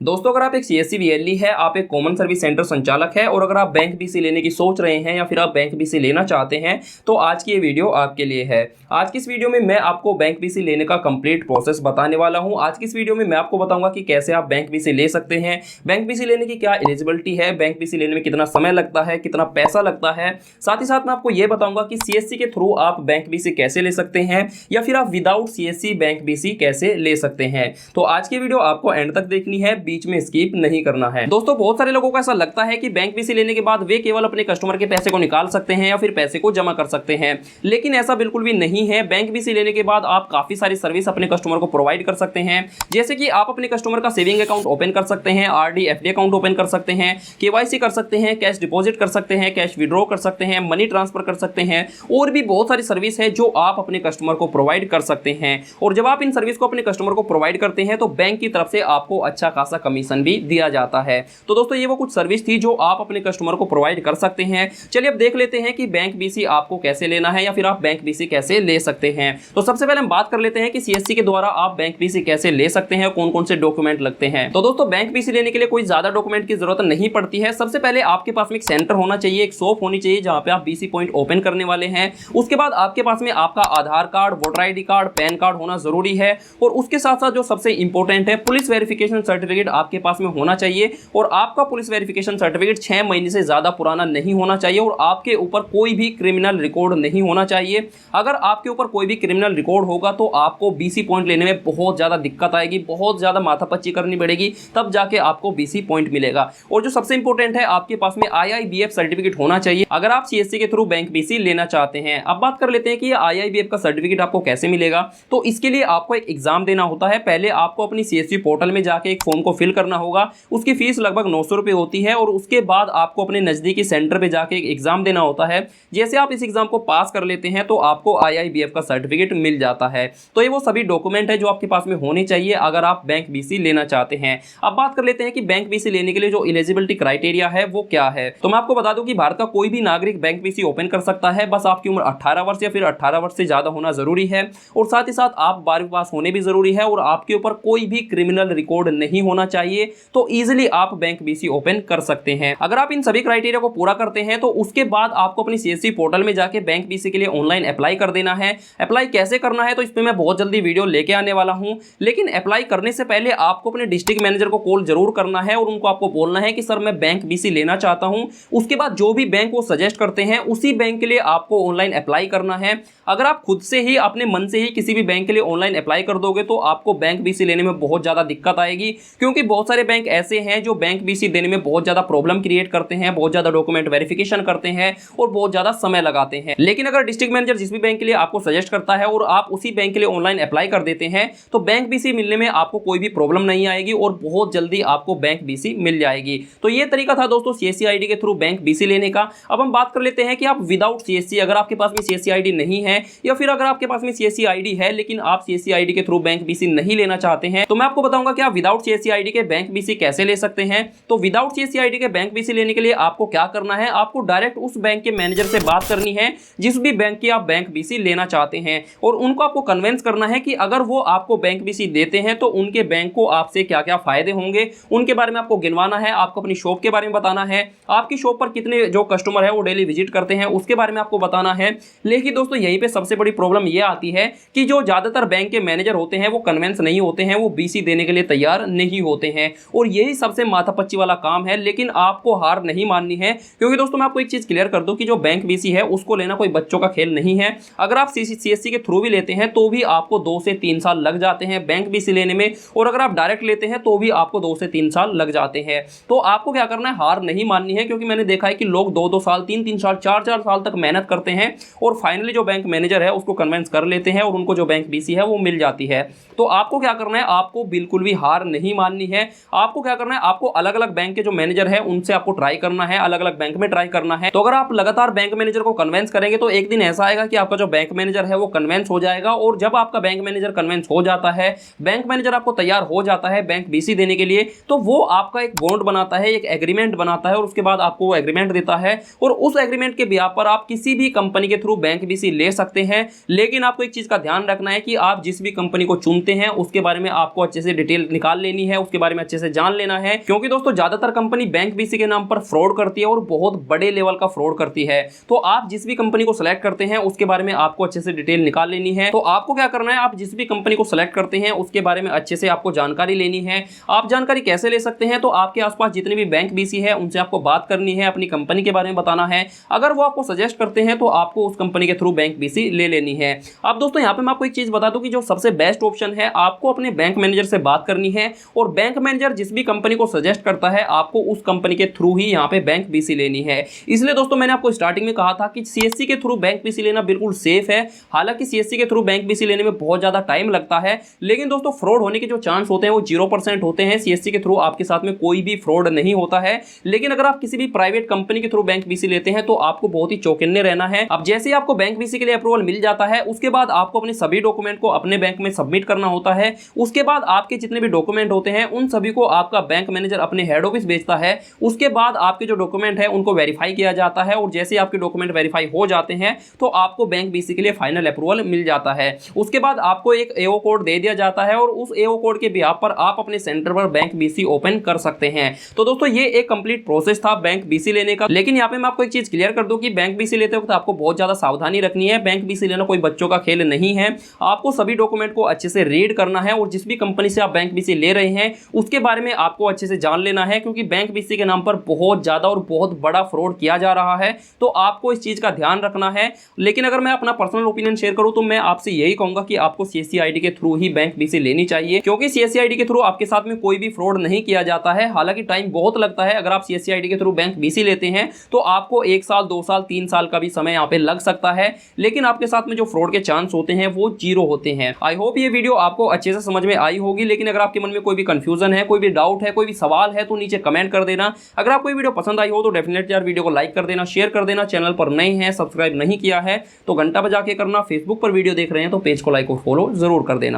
दोस्तों, अगर आप एक सीएससी वीएलई है, आप एक कॉमन सर्विस सेंटर संचालक है और अगर आप बैंक बीसी लेने की सोच रहे हैं या फिर आप बैंक बीसी लेना चाहते हैं तो आज की ये वीडियो आपके लिए है। आज की इस वीडियो में मैं आपको बैंक बीसी लेने का कंप्लीट प्रोसेस बताने वाला हूं। आज की इस वीडियो में मैं आपको बताऊंगा कि कैसे आप बैंक बीसी ले सकते हैं, बैंक बीसी लेने की क्या एलिजिबिलिटी है, बैंक बीसी लेने में कितना समय लगता है, कितना पैसा लगता है। साथ ही साथ मैं आपको ये बताऊंगा कि सीएससी के थ्रू आप बैंक बीसी कैसे ले सकते हैं या फिर आप विदाउट सीएससी बैंक बीसी कैसे ले सकते हैं। तो आज की वीडियो आपको एंड तक देखनी है, बीच में स्किप नहीं करना है। दोस्तों, बहुत सारे लोगों को ऐसा लगता है कि बैंक बीसी लेने के बाद वे केवल अपने कस्टमर के पैसे को निकाल सकते हैं या फिर पैसे को जमा कर सकते हैं, लेकिन ऐसा बिल्कुल भी नहीं है। बैंक बीसी लेने के बाद आप काफी सारी सर्विस अपने कस्टमर को प्रोवाइड कर सकते हैं, जैसे कि आप अपने कस्टमर का सेविंग अकाउंट ओपन कर सकते हैं, आरडी एफडी अकाउंट ओपन कर सकते हैं, केवाईसी कर सकते हैं, कैश डिपॉजिट कर सकते हैं, कैश विड्रॉ कर सकते हैं, मनी ट्रांसफर कर सकते हैं और भी बहुत सारी सर्विस है जो आप अपने कस्टमर को प्रोवाइड कर सकते हैं। और जब आप इन सर्विस को अपने कस्टमर को प्रोवाइड करते हैं तो बैंक की तरफ से आपको अच्छा खासा कमीशन भी दिया जाता है। तो दोस्तों, ये वो कुछ सर्विस थी जो आप अपने कस्टमर को प्रोवाइड कर सकते हैं। चलिए अब देख लेते हैं कि बैंक बीसी आपको कैसे लेना है या फिर आप बैंक बीसी कैसे ले सकते हैं। तो सबसे पहले हम बात कर लेते हैं कि सीएससी के द्वारा आप बैंक बीसी कैसे ले सकते हैं, कौन कौन से डॉक्यूमेंट लगते हैं। तो दोस्तों, बैंक बीसी लेने के लिए कोई ज्यादा डॉक्यूमेंट की जरूरत नहीं पड़ती है। सबसे पहले आपके पास में एक सेंटर होना चाहिए, एक शॉप होनी चाहिए जहां पे आप बीसी पॉइंट ओपन करने वाले हैं। उसके बाद आपके पास में आपका Aadhaar card, voter ID card, PAN card होना जरूरी है और उसके साथ साथ जो सबसे इंपॉर्टेंट है, पुलिस वेरिफिकेशन सर्टिफिकेट आपके पास में होना चाहिए। और आपका पुलिस वेरिफिकेशन सर्टिफिकेट 6 महीने से ज्यादा पुराना नहीं होना चाहिए और आपके ऊपर कोई भी क्रिमिनल रिकॉर्ड नहीं होना चाहिए। अगर आपके ऊपर कोई भी क्रिमिनल रिकॉर्ड होगा तो आपको बीसी पॉइंट लेने में बहुत ज्यादा दिक्कत आएगी, बहुत ज्यादा माथापच्ची करनी पड़ेगी, तब जाके आपको बीसी पॉइंट मिलेगा। और जो सबसे इंपॉर्टेंट है, आपके पास में आईआईबीएफ सर्टिफिकेट होना चाहिए अगर आप सीएससी के थ्रू बैंक बीसी लेना चाहते हैं। अब बात कर लेते हैं कि आईआईबीएफ का सर्टिफिकेट आपको कैसे मिलेगा। तो इसके लिए आपको एक एग्जाम देना होता है। पहले आपको अपनी सीएससी पोर्टल में जाके एक फॉर्म को फिल करना होगा, उसकी फीस लगभग 900 रुपए होती है और उसके बाद आपको अपने नजदीकी सेंटर पे जाके एक एग्जाम देना होता है। जैसे आप इस एग्जाम को पास कर लेते हैं तो आपको आईआईबीएफ का सर्टिफिकेट मिल जाता है। तो ये वो सभी डॉक्यूमेंट है जो आपके पास में होने चाहिए अगर आप बैंक बीसी लेना चाहते हैं। अब बात कर लेते हैं कि बैंक बीसी लेने के लिए जो एलिजिबिलिटी क्राइटेरिया है वो क्या है। तो मैं आपको बता दूं कि भारत का कोई भी नागरिक बैंक बीसी ओपन कर सकता है, बस आपकी उम्र 18 वर्ष या फिर 18 वर्ष से ज्यादा होना जरूरी है और साथ ही साथ आप 12वीं पास होने भी जरूरी है और आपके ऊपर कोई भी क्रिमिनल रिकॉर्ड नहीं होना चाहिए। तो इजिली आप बैंक बीसी ओपन कर सकते हैं। अगर आप इन सभी क्राइटेरिया को पूरा करते हैं तो उसके बाद आपको अपनी सीएससी पोर्टल में जाके बैंक बीसी के लिए ऑनलाइन अप्लाई कर देना है। अप्लाई कैसे करना है तो इसमें मैं बहुत जल्दी वीडियो लेके आने वाला हूं, लेकिन अप्लाई करने से पहले आपको अपने डिस्ट्रिक्ट मैनेजर को कॉल जरूर करना है और उनको आपको बोलना है कि सर मैं बैंक बीसी लेना चाहता हूं। उसके बाद जो भी बैंक वो सजेस्ट करते हैं उसी बैंक के लिए आपको ऑनलाइन अप्लाई करना है। अगर आप खुद से ही अपने मन से ही किसी भी बैंक के लिए ऑनलाइन अप्लाई कर दोगे तो आपको बैंक बीसी लेने में बहुत ज्यादा दिक्कत आएगी, क्योंकि बहुत सारे बैंक ऐसे हैं जो बैंक बीसी देने में बहुत ज्यादा प्रॉब्लम क्रिएट करते हैं, बहुत ज्यादा डॉक्यूमेंट वेरिफिकेशन करते हैं और बहुत ज्यादा समय लगाते हैं। लेकिन अगर डिस्ट्रिक्ट मैनेजर जिस भी बैंक के लिए आपको सजेस्ट करता है और आप उसी बैंक के लिए ऑनलाइन अप्लाई कर देते हैं तो बैंक बीसी मिलने में आपको कोई भी प्रॉब्लम नहीं आएगी और बहुत जल्दी आपको बैंक बीसी मिल जाएगी। तो ये तरीका था दोस्तों सीएससी आईडी के थ्रू बैंक बीसी लेने का। अब हम बात कर लेते हैं कि आप विदाउट सीएससी, अगर आपके पास में सीएससी आईडी नहीं है या फिर अगर आपके पास में सीएससी आईडी है लेकिन आप सीएससी आईडी के थ्रू बैंक बीसी नहीं लेना चाहते हैं, तो मैं आपको बताऊंगा कि आप विदाउट सीएससी आईडी के बैंक बीसी कैसे ले सकते हैं। तो विदाउट सीएससी आईडी के बैंक बीसी लेने के लिए आपको क्या करना है, आपको डायरेक्ट उस बैंक के मैनेजर से बात करनी है जिस भी बैंक की आप बैंक बीसी लेना चाहते हैं और उनको आपको कन्विंस करना है कि अगर वो आपको बैंक बीसी देते हैं तो उनके बैंक को आपसे क्या क्या फायदे होंगे, उनके बारे में आपको गिनवाना है। आपको अपनी शॉप के बारे में बताना है, आपकी शॉप पर कितने जो कस्टमर है वो डेली विजिट करते हैं उसके बारे में आपको बताना है। लेकिन दोस्तों, यहीं पे सबसे बड़ी प्रॉब्लम ये आती है कि जो ज्यादातर बैंक के मैनेजर होते हैं वो कन्विंस नहीं होते हैं, वो बीसी देने के लिए तैयार नहीं होते हैं और यही सबसे माथापच्ची वाला काम है। लेकिन आपको हार नहीं माननी है, क्योंकि दोस्तों मैं आपको एक चीज क्लियर कर दूं कि जो बैंक बीसी है उसको लेना कोई बच्चों का खेल नहीं है। अगर आप सीएससी के थ्रू भी लेते हैं तो भी आपको 2 से 3 साल लग जाते हैं बैंक बीसी लेने में, और अगर आप डायरेक्ट लेते हैं तो भी आपको 2 से 3 साल लग जाते हैं। तो आपको क्या करना है, हार नहीं माननी है, क्योंकि मैंने देखा है कि लोग 2-2 साल, 3-3 साल, 4-4 साल तक मेहनत करते हैं और फाइनली जो बैंक मैनेजर है उसको कन्विंस कर लेते हैं और उनको जो बैंक बीसी है वो मिल जाती है। तो आपको क्या करना है, आपको बिल्कुल भी हार नहीं माननी है। आपको क्या करना है, आपको अलग अलग बैंक के जो मैनेजर है उनसे आपको ट्राई करना है, अलग अलग बैंक में ट्राई करना है। तो अगर आप लगातार बैंक मैनेजर को कन्विंस करेंगे तो एक दिन ऐसा आएगा कि आपका जो बैंक मैनेजर है वो कन्विंस हो जाएगा और जब आपका बैंक मैनेजर कन्विंस हो जाता है, बैंक मैनेजर आपको तैयार हो जाता है बैंक बीसी देने के लिए, तो वो आपका एक बॉन्ड बनाता है, एक एग्रीमेंट बनाता है और उसके बाद आपको वो एग्रीमेंट देता है और उस एग्रीमेंट के बिहाफ पर आप किसी भी कंपनी के थ्रू बैंक बीसी ले सकते हैं। लेकिन आपको एक चीज का ध्यान रखना है कि आप जिस भी कंपनी को चुनते हैं उसके बारे में आपको अच्छे से डिटेल निकाल लेनी है, उसके बारे में अच्छे से जान लेना है, क्योंकि दोस्तों ज्यादातर कंपनी बैंक बीसी के नाम पर फ्रॉड करती है और बहुत बड़े लेवल का फ्रॉड करती है। तो आप जिस भी कंपनी को सिलेक्ट करते हैं उसके बारे में आपको अच्छे से डिटेल निकाल लेनी है। तो आपको क्या करना है, आप जिस भी कंपनी को सिलेक्ट करते हैं उसके बारे में अच्छे से आपको जानकारी लेनी है। आप जानकारी कैसे ले सकते हैं, तो आपके आसपास जितने भी बैंक बीसी है उनसे आपको बात करनी है, अपनी कंपनी के बारे में बताना है। अगर वो आपको सजेस्ट करते हैं तो आपको उस कंपनी के थ्रू बैंक बीसी ले लेनी है। अब दोस्तों यहाँ पे मैं आपको एक चीज बता दूं कि जो सबसे बेस्ट ऑप्शन है, आपको अपने बैंक मैनेजर से बात करनी है और बैंक मैनेजर जिस भी कंपनी को सजेस्ट करता है आपको उस कंपनी के थ्रू ही यहाँ पे बैंक बीसी लेनी है। इसलिए दोस्तों मैंने आपको स्टार्टिंग में कहा था कि सीएससी के थ्रू बैंक बीसी लेना बिल्कुल सेफ है। हालांकि सीएससी के थ्रू बैंक बीसी लेने में बहुत ज्यादा टाइम लगता है, लेकिन दोस्तों फ्रॉड होने के जो चांस होते हैं वो 0% होते हैं। सीएससी के थ्रू आपके साथ में कोई भी फ्रॉड नहीं होता है। लेकिन अगर आप किसी भी प्राइवेट कंपनी के थ्रू बैंक बीसी लेते हैं तो आपको बहुत ही चौकन्ने रहना है। अब जैसे ही आपको बैंक बीसी के लिए अप्रूवल मिल जाता है उसके बाद आपको अपने सभी डॉक्यूमेंट को अपने बैंक में सबमिट करना होता है। उसके बाद आपके जितने भी डॉक्यूमेंट होते हैं उन सभी को आपका बैंक मैनेजर अपने हेड ऑफिस भेजता है। उसके बाद आपके जो डॉक्यूमेंट है उनको वेरीफाई किया जाता है और जैसे आपके डॉक्यूमेंट वेरीफाई हो जाते हैं तो आपको बैंक बीसी के लिए फाइनल अप्रूवल मिल जाता है। उसके बाद आपको एक एओ कोड दे दिया जाता है और उस एओ कोड के बिहाफ पर आप अपने सेंटर पर बैंक बीसी ओपन कर सकते हैं। तो दोस्तों ये एक कंप्लीट प्रोसेस था बैंक बीसी लेने का। लेकिन यहाँ पे मैं आपको एक चीज क्लियर कर दूं कि बैंक बीसी लेते वक्त आपको बहुत ज्यादा सावधानी रखनी है। बैंक बीसी लेना कोई बच्चों का खेल नहीं है। आपको सभी डॉक्यूमेंट को अच्छे से रीड करना है और जिस भी कंपनी से आप बैंक बीसी ले रहे हैं उसके बारे में आपको अच्छे से जान लेना है, क्योंकि बैंक बीसी के नाम पर बहुत ज्यादा और बहुत बड़ा फ्रॉड किया जा रहा है। तो आपको इस चीज का ध्यान रखना है। लेकिन अगर मैं अपना पर्सनल ओपिनियन शेयर करूं तो मैं आपसे यही कहूंगा कि आपको सीएससी आईडी के थ्रू ही बैंक बीसी लेनी चाहिए, क्योंकि सीएससी आईडी के थ्रू आपके साथ में कोई भी फ्रॉड नहीं किया जाता है। हालांकि टाइम बहुत लगता है। अगर आप सीएससी आईडी के थ्रू बैंक बीसी लेते हैं तो आपको 1 साल 2 साल 3 साल का भी समय यहाँ पे लग सकता है, लेकिन आपके साथ में जो फ्रॉड के चांस होते हैं वो 0 होते हैं। आई होप ये वीडियो आपको अच्छे से समझ में आई होगी। लेकिन अगर आपके मन में कोई भी कंफ्यूजन है, कोई भी डाउट है, कोई भी सवाल है तो नीचे कमेंट कर देना। अगर आपको ये वीडियो पसंद आई हो तो डेफिनेटली यार वीडियो को लाइक कर देना, शेयर कर देना। चैनल पर नए हैं, सब्सक्राइब नहीं किया है तो घंटा बजा के करना। फेसबुक पर वीडियो देख रहे हैं तो पेज को लाइक और फॉलो जरूर कर देना।